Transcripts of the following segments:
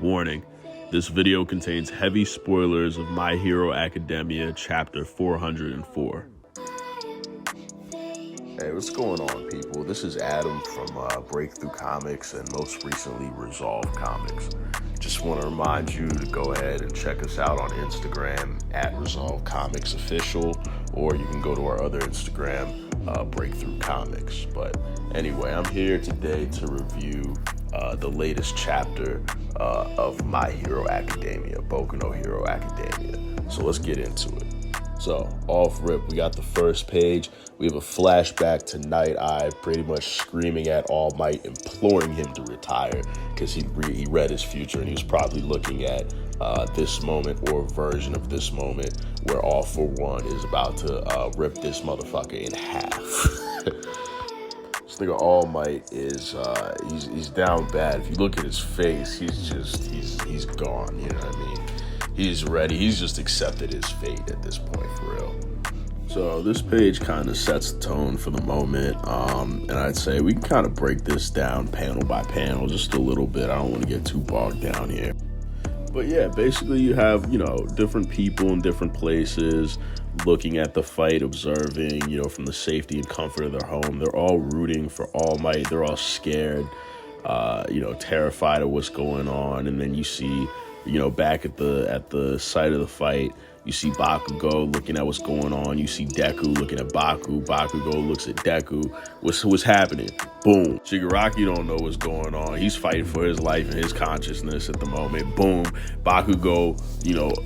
Warning, this video contains heavy spoilers of My Hero Academia Chapter 404. Hey, what's going on, people? This is Adam from Breakthrough Comics and most recently Resolve Comics. Just want to remind you to go ahead and check us out on Instagram at resolvecomicsofficial, or you can go to our other Instagram, Breakthrough Comics. But anyway, I'm here today to review the latest chapter of My Hero Academia, Boku no Hero Academia. So let's get into it. So off rip, we got the first page. We have a flashback to Night Eye pretty much screaming at All Might, imploring him to retire because he read his future, and he was probably looking at this moment or version of this moment where All for One is about to rip this motherfucker in half. This nigga All Might is he's down bad. If you look at his face, he's gone. You know what I mean? He's ready. He's just accepted his fate at this point, for real. So this page kind of sets the tone for the moment, and I'd say we can kind of break this down panel by panel just a little bit. I don't want to get too bogged down here. But yeah, basically you have, different people in different places looking at the fight, observing, from the safety and comfort of their home. They're all rooting for All Might. They're all scared, terrified of what's going on. And then you see, back at the site of the fight, you see Bakugo looking at what's going on. You see Deku looking at Baku. Bakugo looks at Deku. What's happening? Boom. Shigaraki don't know what's going on. He's fighting for his life and his consciousness at the moment. Boom. Bakugo,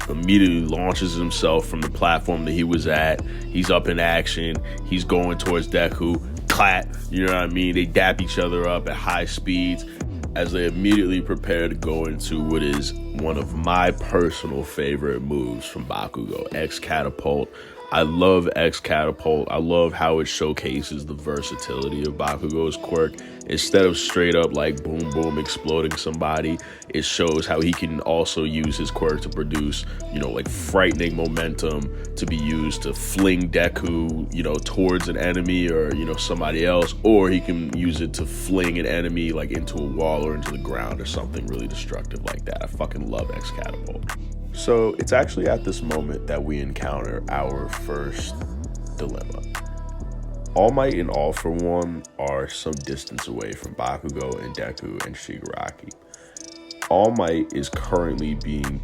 immediately launches himself from the platform that he was at. He's up in action. He's going towards Deku. Clap. You know what I mean? They dap each other up at high speeds as they immediately prepare to go into what is one of my personal favorite moves from Bakugo, X Catapult. I love X Catapult. I love how it showcases the versatility of Bakugo's quirk. Instead of straight up like boom boom exploding somebody, it shows how he can also use his quirk to produce, frightening momentum to be used to fling Deku, towards an enemy or, somebody else, or he can use it to fling an enemy like into a wall or into the ground or something really destructive like that. I fucking love X Catapult. So it's actually at this moment that we encounter our first dilemma. All Might and All for One are some distance away from Bakugo and Deku and Shigaraki. All Might is currently being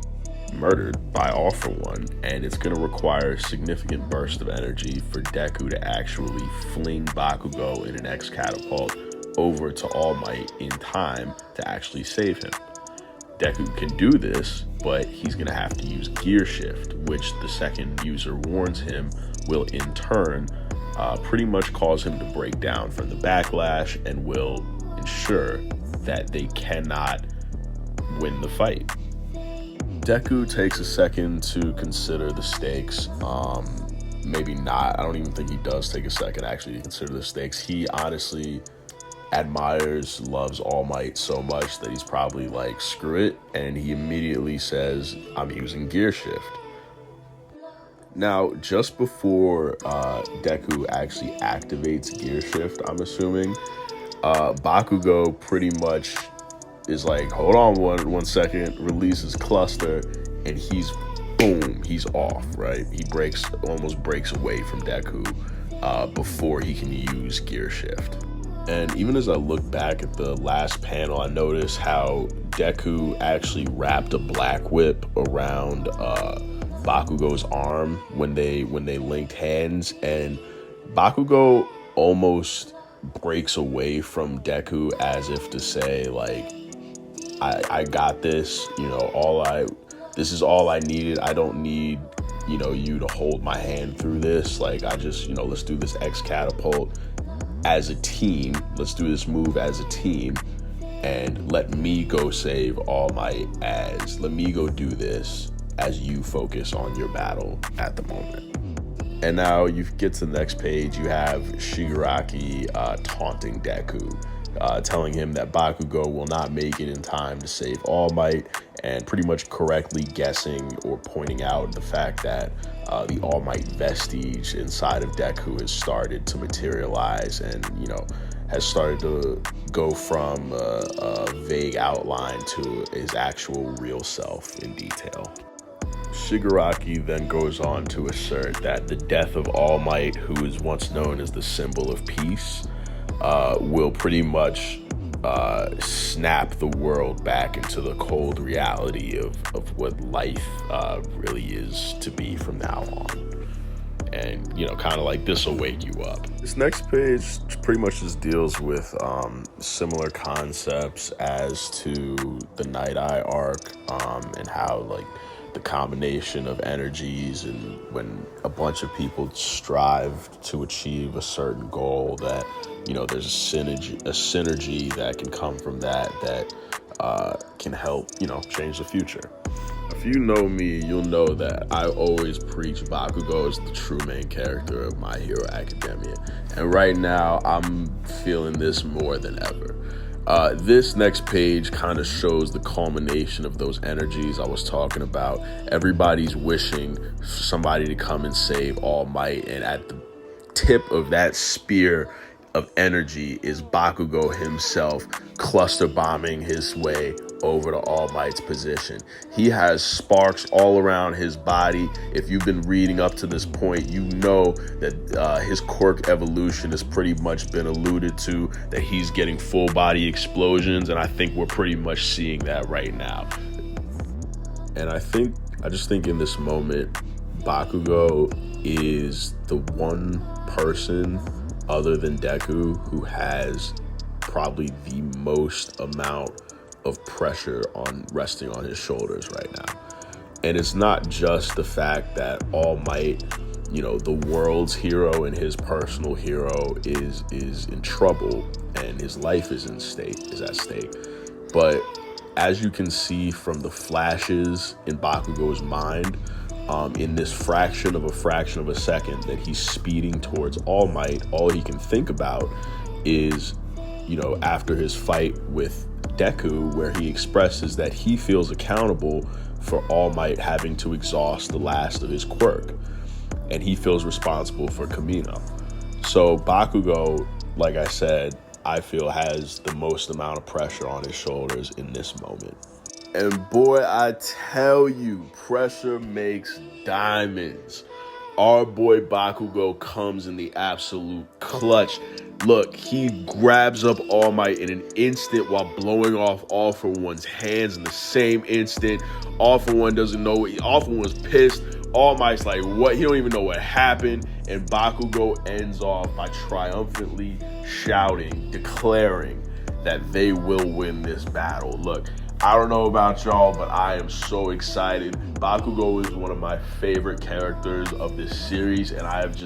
murdered by All for One, and it's going to require a significant burst of energy for Deku to actually fling Bakugo in an X Catapult over to All Might in time to actually save him. Deku can do this, but he's going to have to use Gear Shift, which the second user warns him will in turn pretty much cause him to break down from the backlash and will ensure that they cannot win the fight. Deku takes a second to consider the stakes. Maybe not. I don't even think he does take a second actually to consider the stakes. He honestly admires, loves All Might so much that he's probably like, screw it, and he immediately says, I'm using Gear Shift. Now, just before Deku actually activates Gear Shift, I'm assuming, Bakugo pretty much is like, hold on one second, releases Cluster, and he's off, right? He almost breaks away from Deku before he can use Gear Shift. And even as I look back at the last panel, I notice how Deku actually wrapped a black whip around Bakugo's arm when they linked hands, and Bakugo almost breaks away from Deku as if to say, like, I got this, this is all I needed. I don't need, you to hold my hand through this. Like, I just, let's do this X Catapult as a team. Let's do this move as a team, and let me go save All Might let me go do this as you focus on your battle at the moment. And now you get to the next page. You have Shigaraki taunting Deku, telling him that Bakugo will not make it in time to save All Might, and pretty much correctly guessing or pointing out the fact that the All Might vestige inside of Deku has started to materialize and, has started to go from a vague outline to his actual real self in detail. Shigaraki then goes on to assert that the death of All Might, who is once known as the symbol of peace, will pretty much snap the world back into the cold reality of what life really is to be from now on. And, you know, kind of like this will wake you up. This next page pretty much just deals with similar concepts as to the Night Eye arc, and how, like, the combination of energies, and when a bunch of people strive to achieve a certain goal, that, you know, there's a synergy that can come from that can help, you know, change the future. If you know me, you'll know that I always preach Bakugo as the true main character of My Hero Academia. And right now, I'm feeling this more than ever. This next page kind of shows the culmination of those energies I was talking about. Everybody's wishing for somebody to come and save All Might, and at the tip of that spear of energy is Bakugo himself, cluster bombing his way over to All Might's position. He has sparks all around his body. If you've been reading up to this point, you know that his quirk evolution has pretty much been alluded to, that he's getting full body explosions, and I think we're pretty much seeing that right now. And I just think in this moment, Bakugo is the one person other than Deku who has probably the most amount of pressure resting on his shoulders right now. And it's not just the fact that All Might, you know, the world's hero and his personal hero, is in trouble and his life is at stake. But as you can see from the flashes in Bakugo's mind, in this fraction of a second that he's speeding towards All Might, all he can think about is, you know, after his fight with Deku, where he expresses that he feels accountable for All Might having to exhaust the last of his quirk, and he feels responsible for Kamino. So Bakugo, like I said, I feel has the most amount of pressure on his shoulders in this moment. And boy, I tell you, pressure makes diamonds. Our boy Bakugo comes in the absolute clutch. Look, he grabs up All Might in an instant while blowing off All For One's hands in the same instant. All For One doesn't know it. All For One's pissed. All Might's like, what? He don't even know what happened. And Bakugo ends off by triumphantly shouting, declaring that they will win this battle. Look, I don't know about y'all, but I am so excited. Bakugo is one of my favorite characters of this series, and I've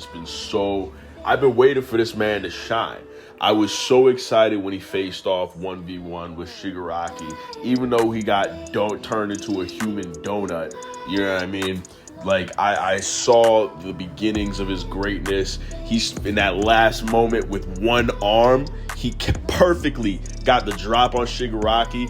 been waiting for this man to shine. I was so excited when he faced off 1v1 with Shigaraki, even though he got turned into a human donut, you know what I mean? Like, I saw the beginnings of his greatness. He's in that last moment with one arm, he perfectly got the drop on Shigaraki.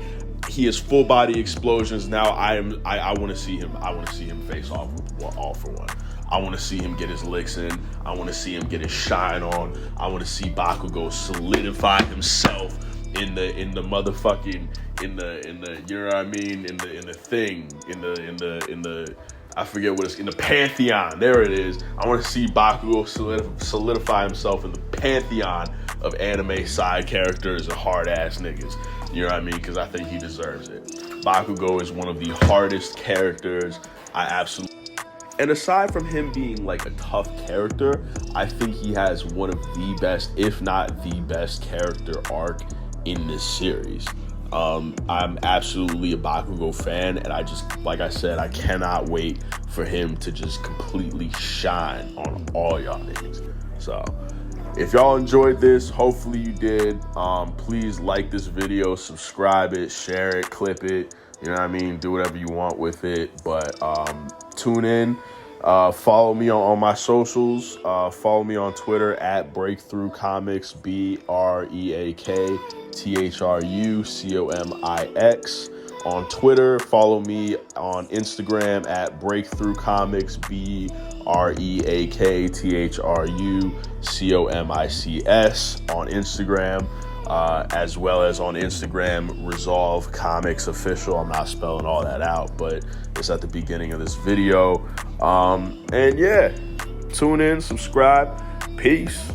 He has full body explosions. Now I want to see him. I want to see him face off with All For One. I want to see him get his licks in. I want to see him get his shine on. I want to see Bakugo solidify himself in the motherfucking you know what I mean, in the I forget what it's in the pantheon. There it is. I want to see Bakugo solidify himself in the pantheon of anime side characters and hard ass niggas. You know what I mean? Because I think he deserves it. Bakugo is one of the hardest characters. And aside from him being like a tough character, I think he has one of the best, if not the best, character arc in this series. I'm absolutely a Bakugo fan, and like I said, I cannot wait for him to just completely shine on all y'all niggas. So, if y'all enjoyed this, hopefully you did. Please like this video, subscribe it, share it, clip it. You know what I mean? Do whatever you want with it. But tune in. Follow me on my socials. Follow me on Twitter at breakthrucomics, BREAKTHRUCOMIX. On Twitter, follow me on Instagram at breakthrucomics, COMICS on Instagram, as well as on Instagram, Resolve Comics Official. I'm not spelling all that out, but it's at the beginning of this video. And yeah, tune in, subscribe, peace.